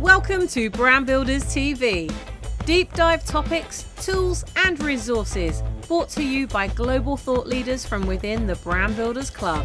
Welcome to Brand Builders TV. Deep dive topics, tools and resources brought to you by global thought leaders from within the Brand Builders Club.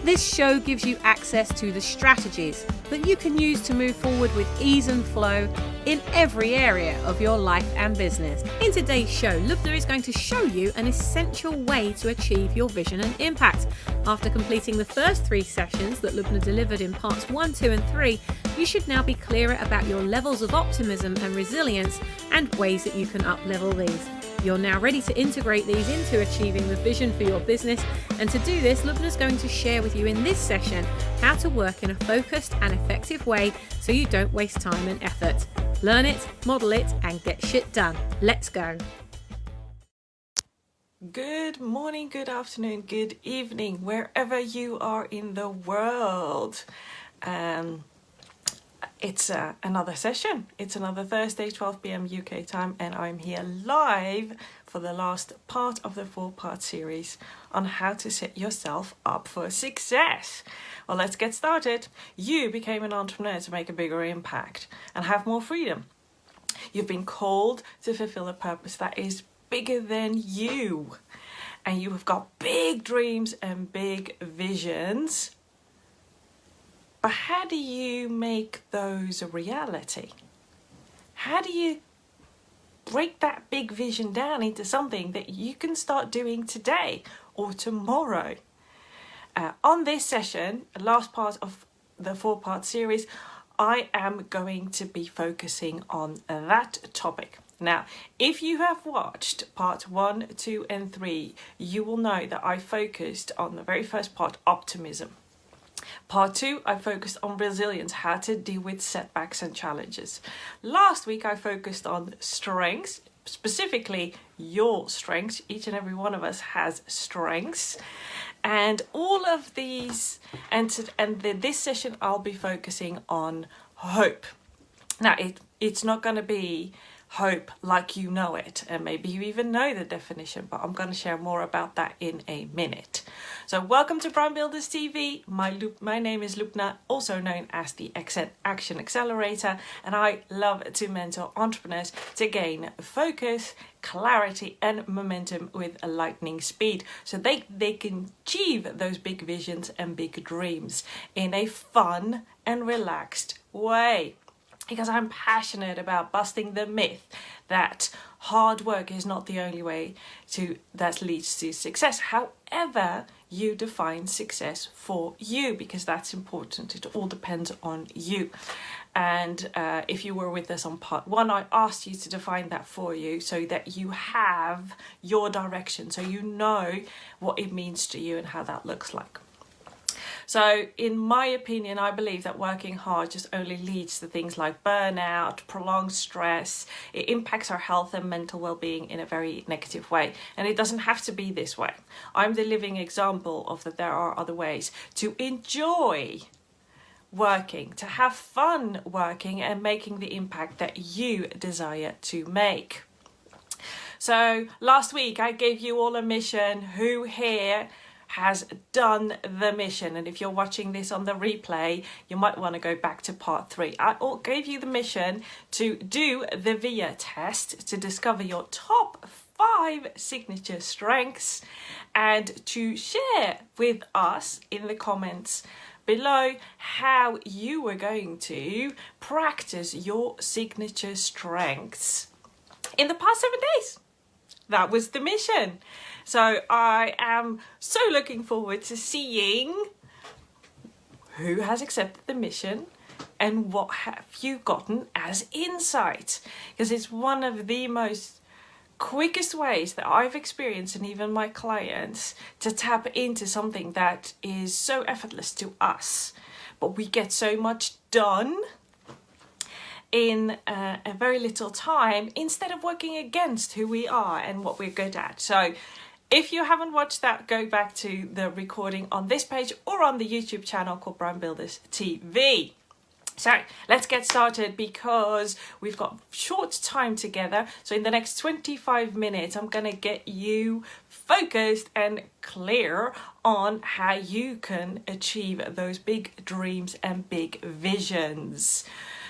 This show gives you access to the strategies that you can use to move forward with ease and flow in every area of your life and business. In today's show, Loubna is going to show you an essential way to achieve your vision and impact. After completing the first 3 sessions that Loubna delivered in parts 1, 2 and 3, you should now be clearer about your levels of optimism and resilience and ways that you can up-level these. You're now ready to integrate these into achieving the vision for your business, and to do this, Loubna is going to share with you in this session how to work in a focused and effective way so you don't waste time and effort. Learn it, model it, and get shit done. Let's go. Good morning, good afternoon, good evening, wherever you are in the world. It's another session. It's another Thursday, 12 p.m. UK time, and I'm here live for the last part of the 4-part series on how to set yourself up for success. Well, let's get started. You became an entrepreneur to make a bigger impact and have more freedom. You've been called to fulfill a purpose that is bigger than you, and you have got big dreams and big visions. But how do you make those a reality? How do you break that big vision down into something that you can start doing today or tomorrow? On this session, the last part of the 4-part series, I am going to be focusing on that topic. Now, if you have watched part 1, 2 and 3, you will know that I focused on the very first part, optimism. Part 2, I focused on resilience, how to deal with setbacks and challenges. Last week, I focused on strengths, specifically your strengths. Each and every one of us has strengths. And all of these, this session, I'll be focusing on hope. Now, it's not going to be hope like you know it, and maybe you even know the definition, but I'm going to share more about that in a minute. So welcome to Brand Builders TV. My name is Loubna, also known as the Action Accelerator, and I love to mentor entrepreneurs to gain focus, clarity and momentum with a lightning speed so they can achieve those big visions and big dreams in a fun and relaxed way. Because I'm passionate about busting the myth that hard work is not the only way that leads to success. However, you define success for you, because that's important. It all depends on you. And if you were with us on part 1, I asked you to define that for you so that you have your direction, so you know what it means to you and how that looks like. So in my opinion, I believe that working hard just only leads to things like burnout, prolonged stress. It impacts our health and mental well-being in a very negative way. And it doesn't have to be this way. I'm the living example of that there are other ways to enjoy working, to have fun working and making the impact that you desire to make. So last week I gave you all a mission. Who here has done the mission? And if you're watching this on the replay, you might want to go back to part 3. I gave you the mission to do the VIA test to discover your top 5 signature strengths and to share with us in the comments below how you were going to practice your signature strengths in the past 7 days. That was the mission. So I am so looking forward to seeing who has accepted the mission and what have you gotten as insight. Because it's one of the most quickest ways that I've experienced, and even my clients, to tap into something that is so effortless to us. But we get so much done in a very little time instead of working against who we are and what we're good at. So if you haven't watched that, go back to the recording on this page or on the YouTube channel called Brand Builders TV. So let's get started because we've got short time together. So in the next 25 minutes, I'm going to get you focused and clear on how you can achieve those big dreams and big visions.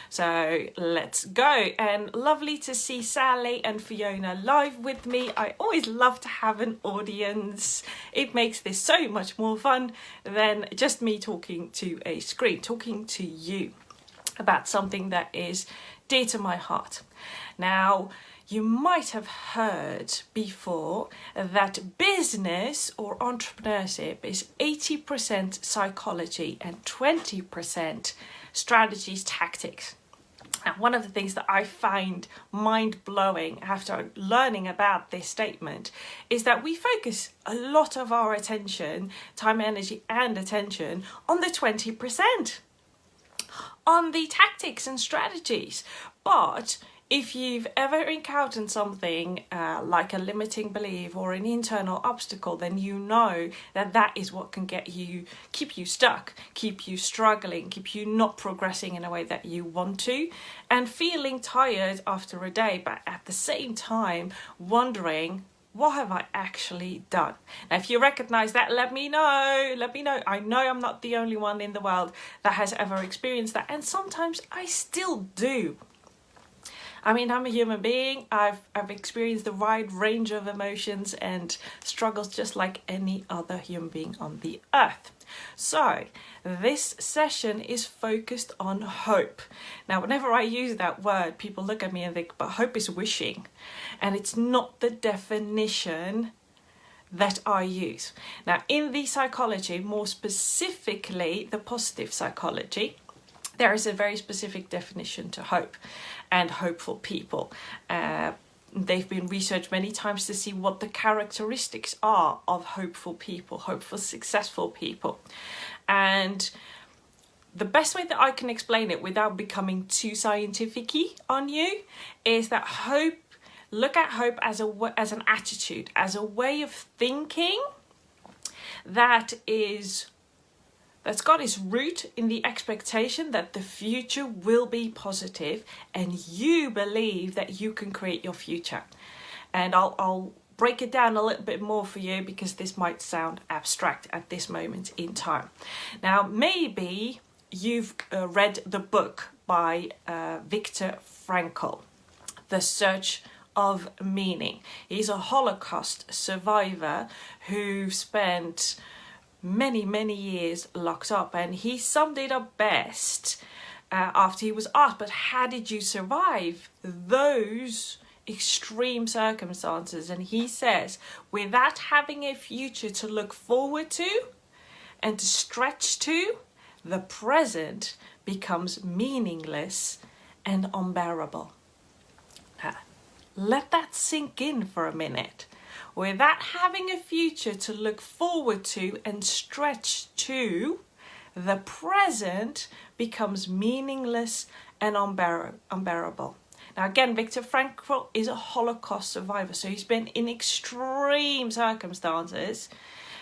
So let's go. And lovely to see Sally and Fiona live with me. I always love to have an audience. It makes this so much more fun than just me talking to a screen, talking to you about something that is dear to my heart. Now, you might have heard before that business or entrepreneurship is 80% psychology and 20% strategies, tactics. And one of the things that I find mind-blowing after learning about this statement is that we focus a lot of our attention, time, energy and attention on the 20%, on the tactics and strategies. But if you've ever encountered something like a limiting belief or an internal obstacle, then you know that that is what can keep you stuck, keep you struggling, keep you not progressing in a way that you want to, and feeling tired after a day, but at the same time wondering, what have I actually done? Now, if you recognize that, let me know. I know I'm not the only one in the world that has ever experienced that, and sometimes I still do. I mean, I'm a human being. I've experienced the wide range of emotions and struggles just like any other human being on the earth. So this session is focused on hope. Now, whenever I use that word, people look at me and think, but hope is wishing. And it's not the definition that I use. Now, in the psychology, more specifically the positive psychology, there is a very specific definition to hope and hopeful people. They've been researched many times to see what the characteristics are of hopeful people, hopeful, successful people. And the best way that I can explain it without becoming too scientific-y on you is that look at hope as an attitude, as a way of thinking that's got its root in the expectation that the future will be positive and you believe that you can create your future. And I'll break it down a little bit more for you because this might sound abstract at this moment in time. Now, maybe you've read the book by Viktor Frankl, The Search of Meaning. He's a Holocaust survivor who spent many years locked up, and he summed it up best after he was asked, but how did you survive those extreme circumstances? And he says, without having a future to look forward to and to stretch to, the present becomes meaningless and unbearable. Now, let that sink in for a minute. Without having a future to look forward to and stretch to, the present becomes meaningless and unbearable. Now again, Viktor Frankl is a Holocaust survivor, so he's been in extreme circumstances,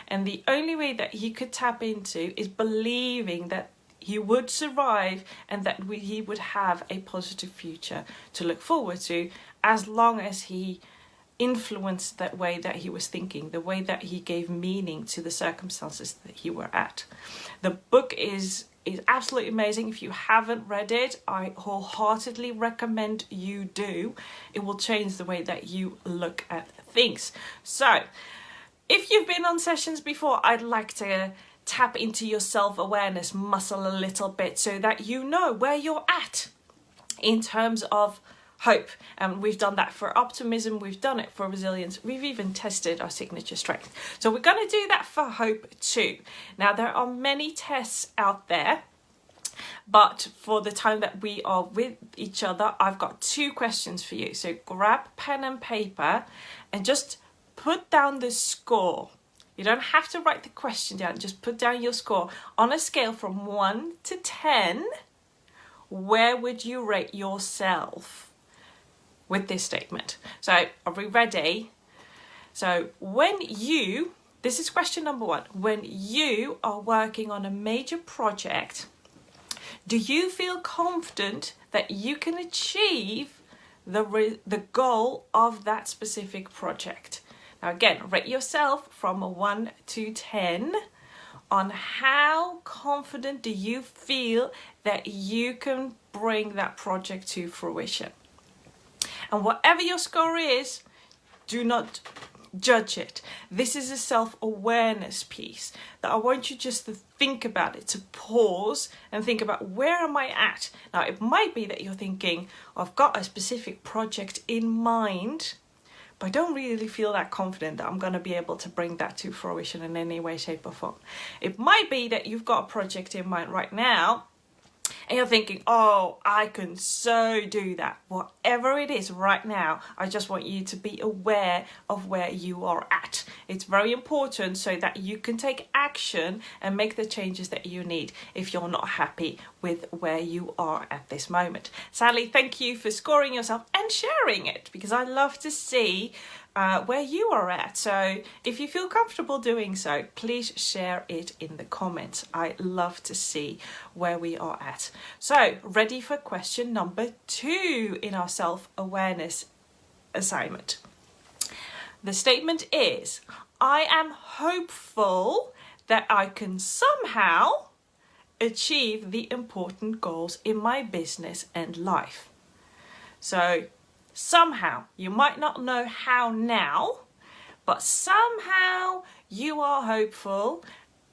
and the only way that he could tap into is believing that he would survive and that he would have a positive future to look forward to, as long as he influenced that way that he was thinking, the way that he gave meaning to the circumstances that he were at. The book is absolutely amazing. If you haven't read it, I wholeheartedly recommend you do. It will change the way that you look at things. So, if you've been on sessions before, I'd like to tap into your self-awareness muscle a little bit so that you know where you're at in terms of hope. And we've done that for optimism, we've done it for resilience, we've even tested our signature strength. So we're going to do that for hope too. Now, there are many tests out there, but for the time that we are with each other, I've got 2 questions for you. So grab pen and paper and just put down the score. You don't have to write the question down, just put down your score. On a scale from 1 to 10, where would you rate yourself with this statement? So are we ready? So this is question number 1. When you are working on a major project, do you feel confident that you can achieve the goal of that specific project? Now again, rate yourself from a 1 to 10 on how confident do you feel that you can bring that project to fruition. And whatever your score is, do not judge it. This is a self-awareness piece that I want you just to think about it, to pause and think about, where am I at? Now, it might be that you're thinking, I've got a specific project in mind, but I don't really feel that confident that I'm going to be able to bring that to fruition in any way, shape or form. It might be that you've got a project in mind right now and you're thinking, oh, I can so do that. Whatever it is right now, I just want you to be aware of where you are at. It's very important so that you can take action and make the changes that you need if you're not happy with where you are at this moment. Sally, thank you for scoring yourself and sharing it, because I love to see where you are at. So if you feel comfortable doing so, please share it in the comments. I love to see where we are at. So ready for question number 2 in our self-awareness assignment. The statement is, I am hopeful that I can somehow achieve the important goals in my business and life. So somehow, you might not know how now, but somehow you are hopeful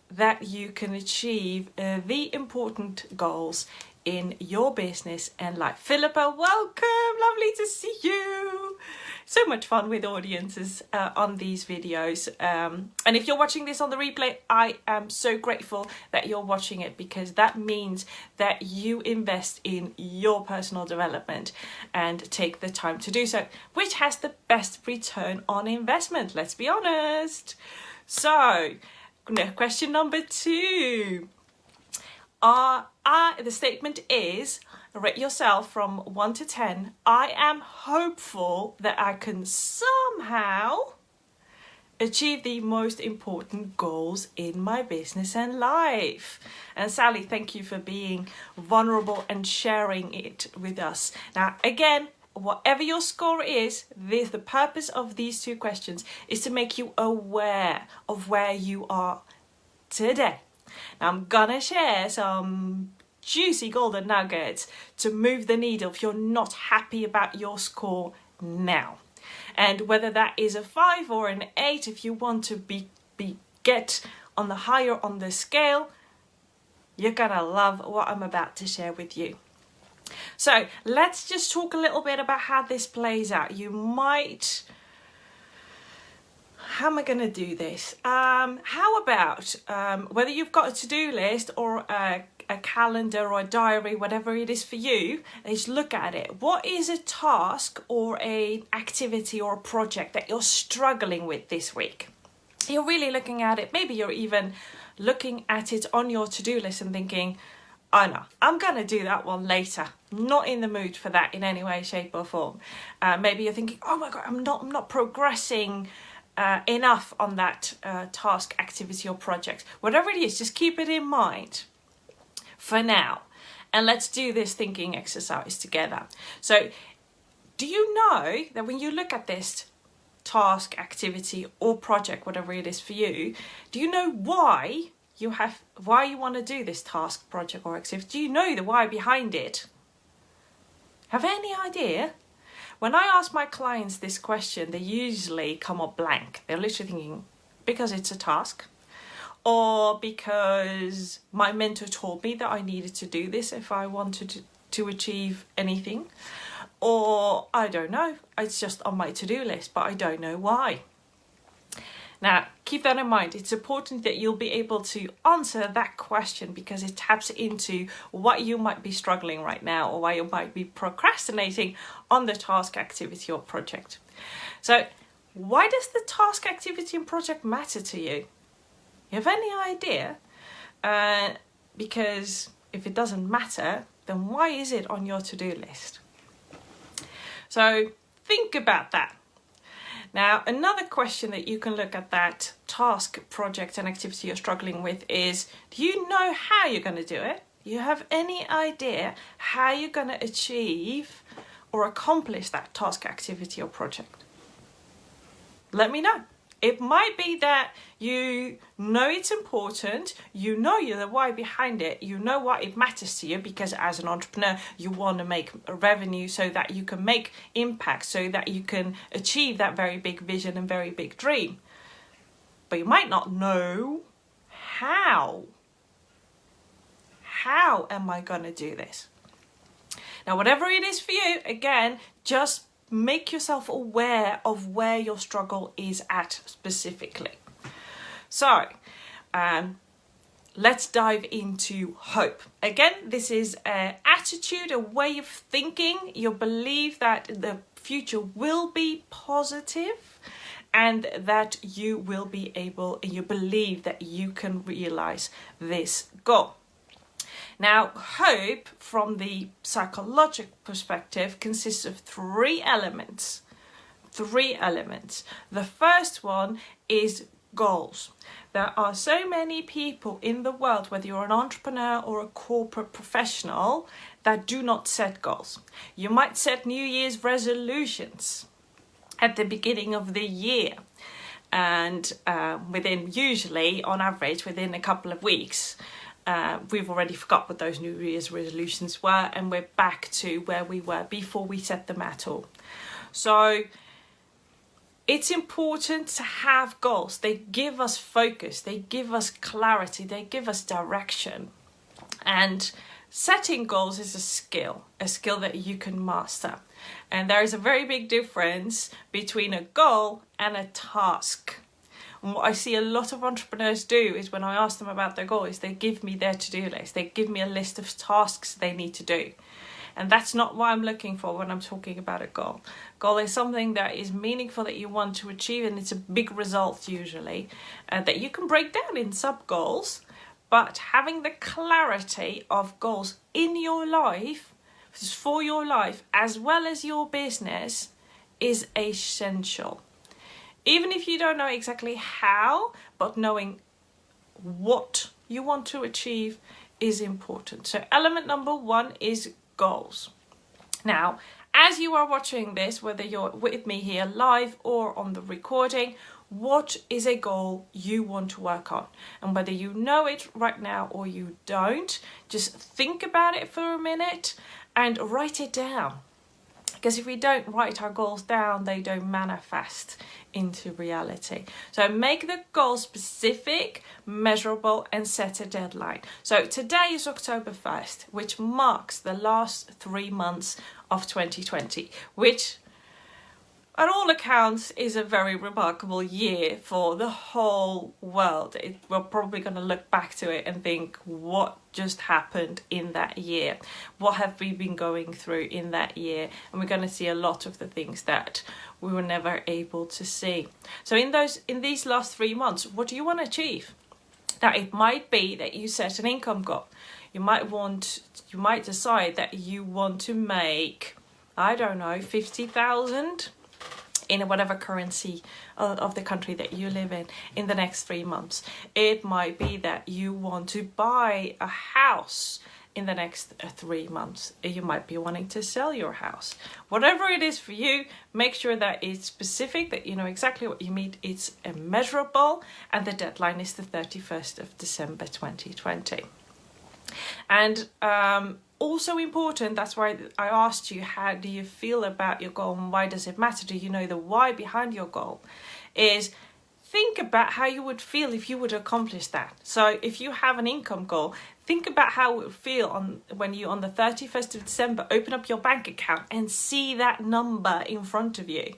that you can achieve the important goals in your business and life. Philippa, welcome, lovely to see you. So much fun with audiences on these videos. And if you're watching this on the replay, I am so grateful that you're watching it, because that means that you invest in your personal development and take the time to do so, which has the best return on investment, let's be honest. So, question number 2. The statement is, rate yourself from 1 to 10. I am hopeful that I can somehow achieve the most important goals in my business and life. And Sally, thank you for being vulnerable and sharing it with us. Now, again, whatever your score is, the purpose of these 2 questions is to make you aware of where you are today. Now, I'm gonna share some juicy golden nuggets to move the needle if you're not happy about your score now. And whether that is a 5 or an 8, if you want to get on the higher on the scale, you're gonna love what I'm about to share with you. So let's just talk a little bit about how this plays out. You might... How am I going to do this? How about whether you've got a to-do list or a calendar or a diary, whatever it is for you, is look at it. What is a task or an activity or a project that you're struggling with this week? You're really looking at it. Maybe you're even looking at it on your to-do list and thinking, oh no, I'm going to do that one later. Not in the mood for that in any way, shape or form. Maybe you're thinking, oh my God, I'm not progressing enough on that task, activity or project. Whatever it is, just keep it in mind for now. And let's do this thinking exercise together. So do you know that when you look at this task, activity or project, whatever it is for you, do you know why you want to do this task, project or activity? Do you know the why behind it? Have any idea? When I ask my clients this question, they usually come up blank. They're literally thinking, because it's a task, or because my mentor told me that I needed to do this if I wanted to achieve anything, or I don't know, it's just on my to-do list, but I don't know why. Now, keep that in mind. It's important that you'll be able to answer that question, because it taps into what you might be struggling right now, or why you might be procrastinating on the task, activity or project. So why does the task, activity and project matter to you? You have any idea? Because if it doesn't matter, then why is it on your to-do list? So think about that. Now, another question that you can look at that task, project and activity you're struggling with is, do you know how you're going to do it? You have any idea how you're going to achieve or accomplish that task, activity or project? Let me know. It might be that you know it's important, you know the why behind it, you know why it matters to you, because as an entrepreneur, you want to make revenue so that you can make impact, so that you can achieve that very big vision and very big dream. But you might not know how. How am I going to do this? Now, whatever it is for you, again, just make yourself aware of where your struggle is at specifically. So, let's dive into hope. Again, this is an attitude, a way of thinking, your belief that the future will be positive and that you will be able, and you believe that you can realize this goal. Now, hope from the psychological perspective consists of three elements. The first one is goals. There are so many people in the world, whether you're an entrepreneur or a corporate professional, that do not set goals. You might set New Year's resolutions at the beginning of the year, and usually on average within a couple of weeks, we've already forgot what those New Year's resolutions were, and we're back to where we were before we set them at all. So it's important to have goals. They give us focus, they give us clarity, they give us direction. And setting goals is a skill that you can master. And there is a very big difference between a goal and a task. And what I see a lot of entrepreneurs do is when I ask them about their goal is they give me their to-do list. They give me a list of tasks they need to do. And that's not what I'm looking for when I'm talking about a goal. Goal is something that is meaningful, that you want to achieve, and it's a big result usually, that you can break down in sub-goals. But having the clarity of goals in your life, for your life, as well as your business, is essential. Even if you don't know exactly how, but knowing what you want to achieve is important. So element number one is goals. Now, as you are watching this, whether you're with me here live or on the recording, what is a goal you want to work on? And whether you know it right now or you don't, just think about it for a minute and write it down. Because if we don't write our goals down, they don't manifest into reality. So make the goal specific, measurable, and set a deadline. So today is October 1st, which marks the last 3 months of 2020, which on all accounts is a very remarkable year for the whole world. We're probably going to look back to it and think, what just happened in that year? What have we been going through in that year? And we're going to see a lot of the things that we were never able to see. So in these last 3 months, what do you want to achieve? Now, it might be that you set an income goal. You might decide that you want to make, I don't know, 50,000 in whatever currency of the country that you live in the next 3 months. It might be that you want to buy a house in the next 3 months. You might be wanting to sell your house. Whatever it is for you, make sure that it's specific, that you know exactly what you need. It's measurable, and the deadline is the 31st of December 2020. And also important, that's why I asked you, how do you feel about your goal and why does it matter? Do you know the why behind your goal? Is think about how you would feel if you would accomplish that. So if you have an income goal, think about how it would feel when you on the 31st of December open up your bank account and see that number in front of you.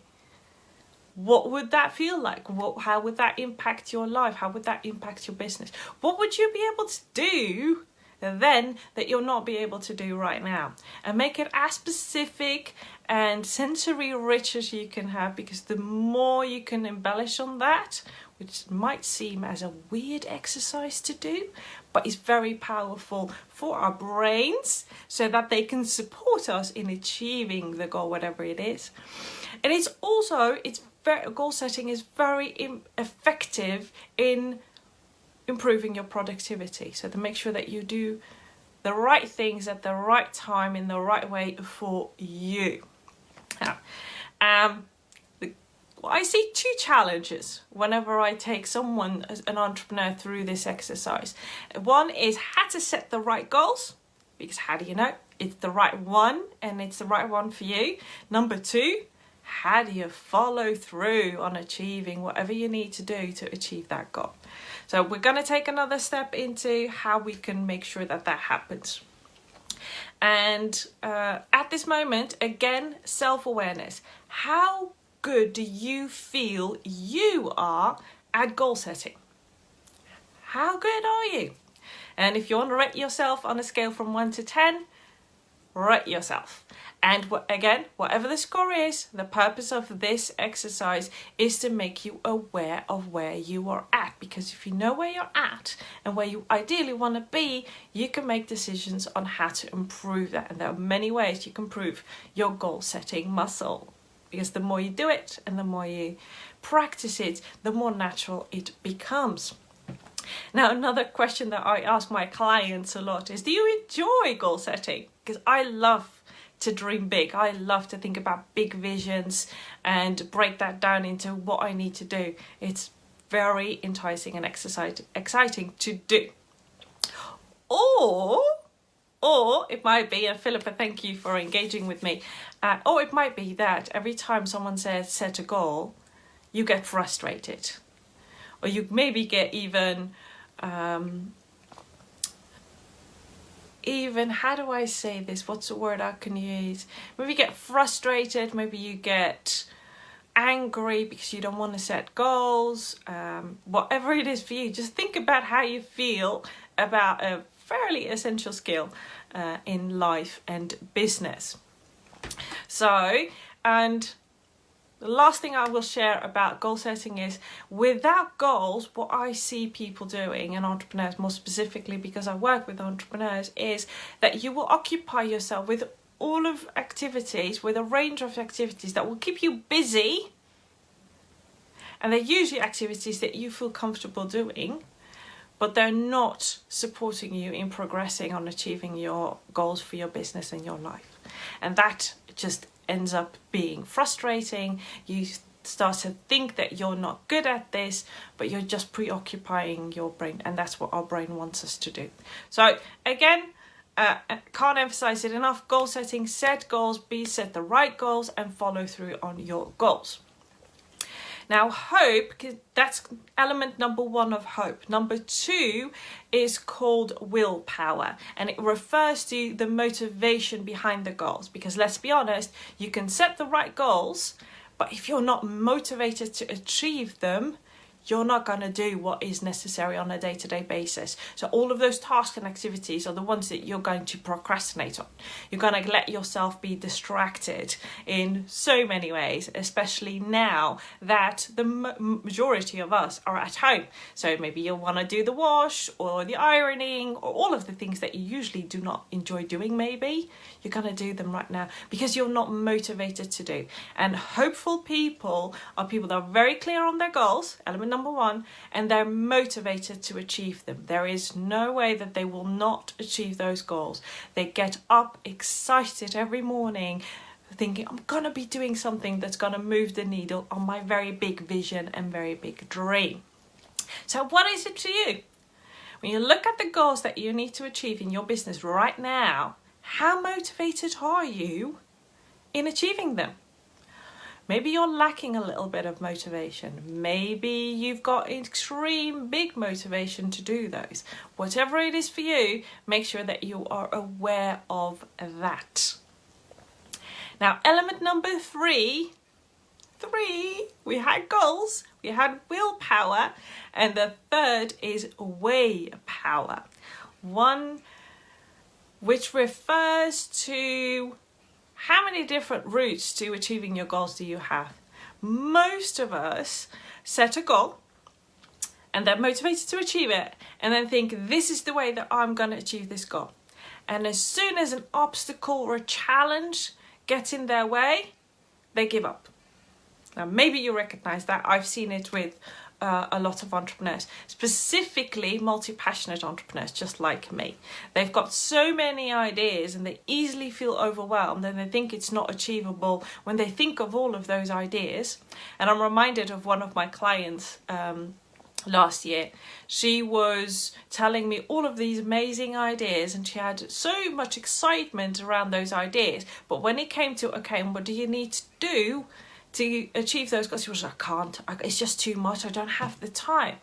What would that feel like? How would that impact your life? How would that impact your business? What would you be able to do then that you'll not be able to do right now? And make it as specific and sensory rich as you can have, because the more you can embellish on that, which might seem as a weird exercise to do, but is very powerful for our brains so that they can support us in achieving the goal, whatever it is. And goal setting is very effective in improving your productivity. So to make sure that you do the right things at the right time in the right way for you. Now, Well, I see two challenges whenever I take someone, as an entrepreneur, through this exercise. One is how to set the right goals, because how do you know it's the right one and it's the right one for you? Number two, how do you follow through on achieving whatever you need to do to achieve that goal? So we're going to take another step into how we can make sure that that happens. And at this moment, again, self-awareness. How good do you feel you are at goal setting? How good are you? And if you want to rate yourself on a scale from 1 to 10, rate yourself. And again, whatever the score is, the purpose of this exercise is to make you aware of where you are at. Because if you know where you're at and where you ideally want to be, you can make decisions on how to improve that. And there are many ways you can improve your goal setting muscle. Because the more you do it and the more you practice it, the more natural it becomes. Now, another question that I ask my clients a lot is, do you enjoy goal setting? Because I love to dream big. I love to think about big visions and break that down into what I need to do. It's very enticing and exciting to do. Or it might be, and Philippa, thank you for engaging with me. Or it might be that every time someone says set a goal, you get frustrated. Or you maybe get even, how do I say this? What's the word I can use? Maybe you get frustrated, maybe you get angry because you don't want to set goals. Whatever it is for you, just think about how you feel about a fairly essential skill in life and business. So, and the last thing I will share about goal setting is, without goals, what I see people doing, and entrepreneurs more specifically because I work with entrepreneurs, is that you will occupy yourself with all of activities, with a range of activities that will keep you busy. And they're usually activities that you feel comfortable doing, but they're not supporting you in progressing on achieving your goals for your business and your life. And that just ends up being frustrating. You start to think that you're not good at this, but you're just preoccupying your brain, and that's what our brain wants us to do. So again, can't emphasize it enough. Goal setting: set goals, set the right goals, and follow through on your goals. Now, hope, that's element number 1 of hope. Number 2 is called willpower, and it refers to the motivation behind the goals. Because let's be honest, you can set the right goals, but if you're not motivated to achieve them, you're not going to do what is necessary on a day-to-day basis. So all of those tasks and activities are the ones that you're going to procrastinate on. You're going to let yourself be distracted in so many ways, especially now that the majority of us are at home. So maybe you'll want to do the wash or the ironing or all of the things that you usually do not enjoy doing. Maybe you're going to do them right now because you're not motivated to do. And hopeful people are people that are very clear on their goals, element number 1, and they're motivated to achieve them. There is no way that they will not achieve those goals. They get up excited every morning thinking, I'm gonna be doing something that's gonna move the needle on my very big vision and very big dream. So what is it to you? When you look at the goals that you need to achieve in your business right now, how motivated are you in achieving them? Maybe you're lacking a little bit of motivation. Maybe you've got extreme big motivation to do those. Whatever it is for you, make sure that you are aware of that. Now, element number 3, we had goals, we had willpower, and the third is way power. One which refers to how many different routes to achieving your goals do you have? Most of us set a goal and they're motivated to achieve it and then think, this is the way that I'm going to achieve this goal. And as soon as an obstacle or a challenge gets in their way, they give up. Now, maybe you recognize that. I've seen it with a lot of entrepreneurs, specifically multi-passionate entrepreneurs just like me. They've got so many ideas and they easily feel overwhelmed and they think it's not achievable when they think of all of those ideas. And I'm reminded of one of my clients last year. She was telling me all of these amazing ideas and she had so much excitement around those ideas, but when it came to, okay, and what do you need to do to achieve those goals, she was like, it's just too much, I don't have the time.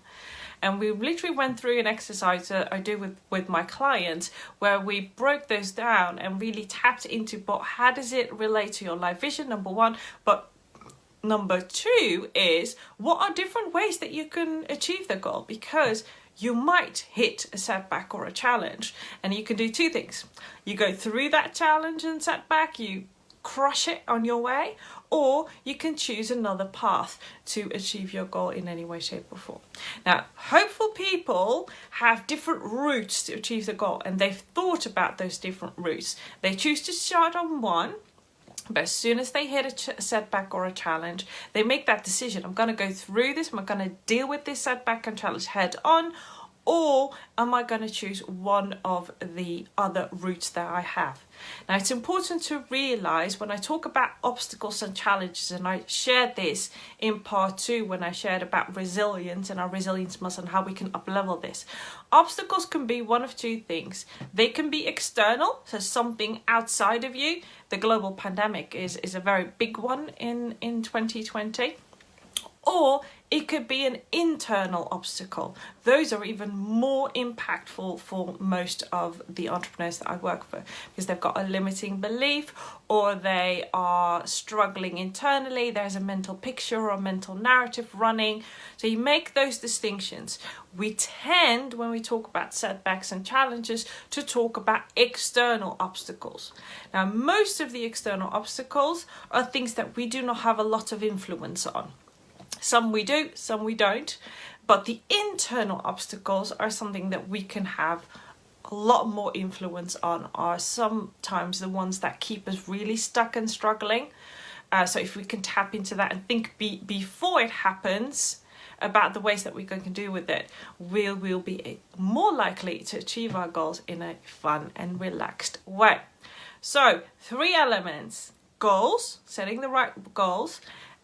And we literally went through an exercise that I do with my clients where we broke those down and really tapped into, but how does it relate to your life vision, number one, but number two is, what are different ways that you can achieve the goal? Because you might hit a setback or a challenge, and you can do two things. You go through that challenge and setback, you crush it on your way, or you can choose another path to achieve your goal in any way, shape or form. Now, hopeful people have different routes to achieve the goal, and they've thought about those different routes. They choose to start on one, but as soon as they hit a setback or a challenge, they make that decision. I'm going to go through this. I'm going to deal with this setback and challenge head on, or am I going to choose one of the other routes that I have? Now, it's important to realize when I talk about obstacles and challenges, and I shared this in part 2 when I shared about resilience and our resilience muscle and how we can up-level this. Obstacles can be one of two things. They can be external, so something outside of you. The global pandemic is a very big one in 2020. Or it could be an internal obstacle. Those are even more impactful for most of the entrepreneurs that I work for, because they've got a limiting belief or they are struggling internally. There's a mental picture or a mental narrative running. So you make those distinctions. We tend, when we talk about setbacks and challenges, to talk about external obstacles. Now, most of the external obstacles are things that we do not have a lot of influence on. Some we do, some we don't. But the internal obstacles are something that we can have a lot more influence on, are sometimes the ones that keep us really stuck and struggling. So if we can tap into that and think before it happens about the ways that we can deal with it, we'll be more likely to achieve our goals in a fun and relaxed way. So 3 elements: goals, setting the right goals,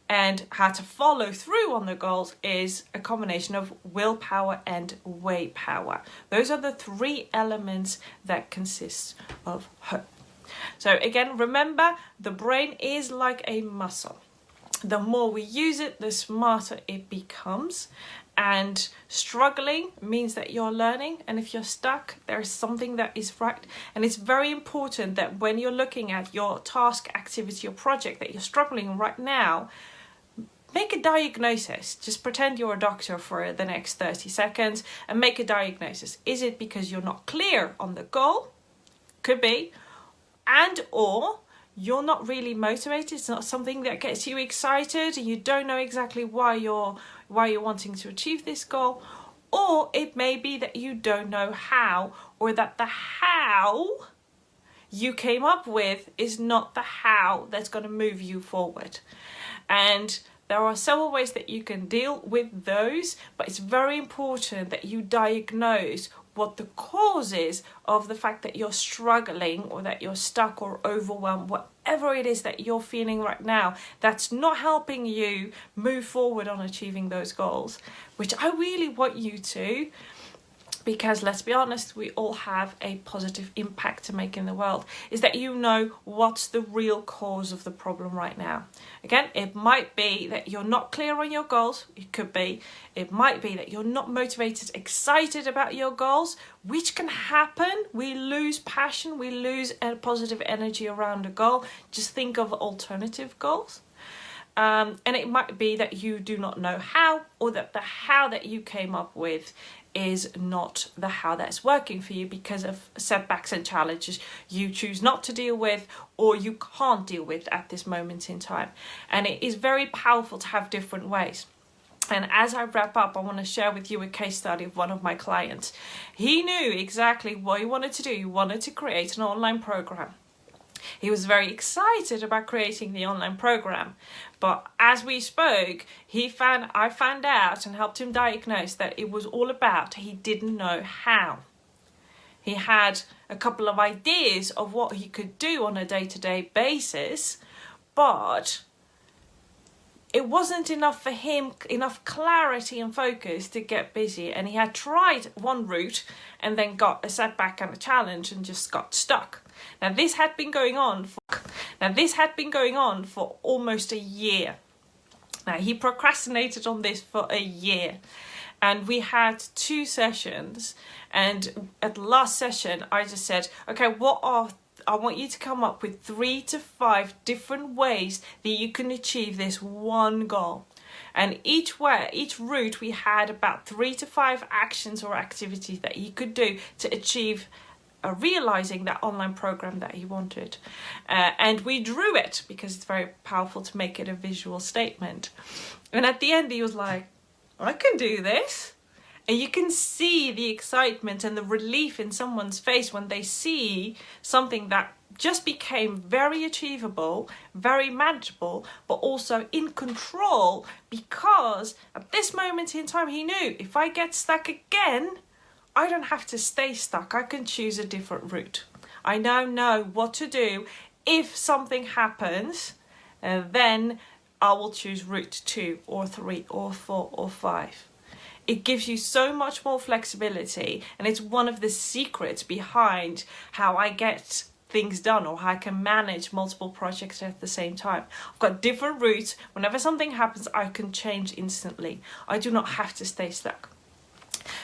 and how to follow through on the goals is a combination of willpower and way power. Those are the 3 elements that consist of hope. So again, remember, the brain is like a muscle. The more we use it, the smarter it becomes. And struggling means that you're learning, and if you're stuck, there is something that is right. And it's very important that when you're looking at your task, activity or project that you're struggling right now, make a diagnosis. Just pretend you're a doctor for the next 30 seconds and make a diagnosis. Is it because you're not clear on the goal? Could be. And or you're not really motivated. It's not something that gets you excited and you don't know exactly why you're wanting to achieve this goal. Or it may be that you don't know how, or that the how you came up with is not the how that's going to move you forward. And there are several ways that you can deal with those, but it's very important that you diagnose what the cause is of the fact that you're struggling or that you're stuck or overwhelmed, whatever it is that you're feeling right now that's not helping you move forward on achieving those goals, which I really want you to. Because let's be honest, we all have a positive impact to make in the world, is that you know what's the real cause of the problem right now. Again, it might be that you're not clear on your goals. It could be. It might be that you're not motivated, excited about your goals, which can happen. We lose passion. We lose positive energy around a goal. Just think of alternative goals. And it might be that you do not know how, or that the how that you came up with is not the how that's working for you because of setbacks and challenges you choose not to deal with or you can't deal with at this moment in time. And it is very powerful to have different ways. And as I wrap up, I want to share with you a case study of one of my clients. He knew exactly what he wanted to do. He wanted to create an online program. He was very excited about creating the online program. But as we spoke, I found out and helped him diagnose that it was all about he didn't know how. He had a couple of ideas of what he could do on a day-to-day basis, but it wasn't enough for him, enough clarity and focus to get busy. And he had tried one route and then got a setback and a challenge and just got stuck. Now this had been going on for almost a year. Now he procrastinated on this for a year. And we had 2 sessions, and at the last session I just said, okay, I want you to come up with 3 to 5 different ways that you can achieve this one goal. And each route we had about 3 to 5 actions or activities that he could do to achieve realizing that online program that he wanted. And we drew it because it's very powerful to make it a visual statement. And at the end he was like, I can do this. And you can see the excitement and the relief in someone's face when they see something that just became very achievable, very manageable, but also in control, because at this moment in time he knew, if I get stuck again, I don't have to stay stuck. I can choose a different route. I now know what to do if something happens, and then I will choose route 2 or 3 or 4 or 5. It gives you so much more flexibility, and it's one of the secrets behind how I get things done, or how I can manage multiple projects at the same time. I've got different routes. Whenever something happens, I can change instantly. I do not have to stay stuck.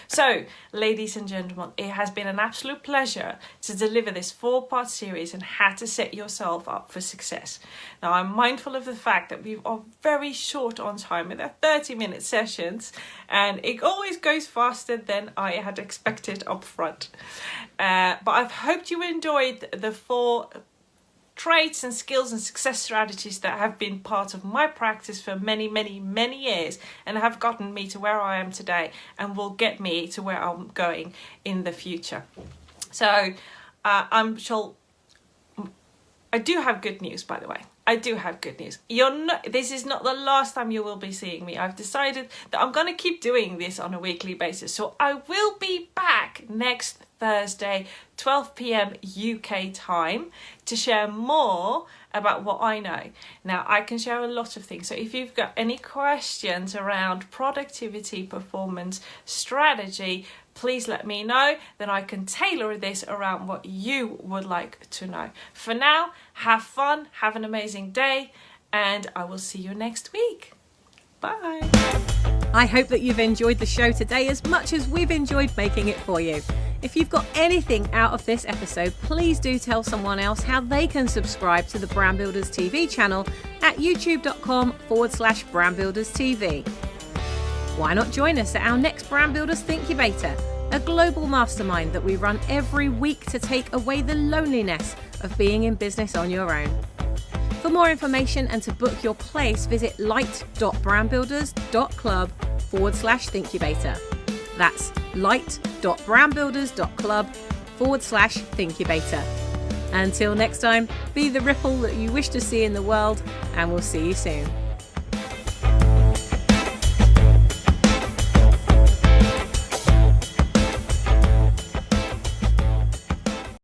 So, ladies and gentlemen, it has been an absolute pleasure to deliver this 4-part series on how to set yourself up for success. Now, I'm mindful of the fact that we are very short on time with our 30-minute sessions, and it always goes faster than I had expected up front. But I've hoped you enjoyed the 4 traits and skills and success strategies that have been part of my practice for many, many, many years, and have gotten me to where I am today and will get me to where I'm going in the future. So I do have good news, by the way. I do have good news. This is not the last time you will be seeing me. I've decided that I'm going to keep doing this on a weekly basis. So I will be back next Thursday, 12 p.m. UK time, to share more about what I know. Now, I can share a lot of things. So if you've got any questions around productivity, performance, strategy, please let me know. Then I can tailor this around what you would like to know. For now, have fun, have an amazing day, and I will see you next week. Bye. I hope that you've enjoyed the show today as much as we've enjoyed making it for you. If you've got anything out of this episode, please do tell someone else how they can subscribe to the Brand Builders TV channel at youtube.com/brandbuilderstv. Why not join us at our next Brand Builders Thinkubator, a global mastermind that we run every week to take away the loneliness of being in business on your own. For more information and to book your place, visit light.brandbuilders.club/Thinkubator. That's light.brandbuilders.club/Thinkubator. Until next time, be the ripple that you wish to see in the world, and we'll see you soon.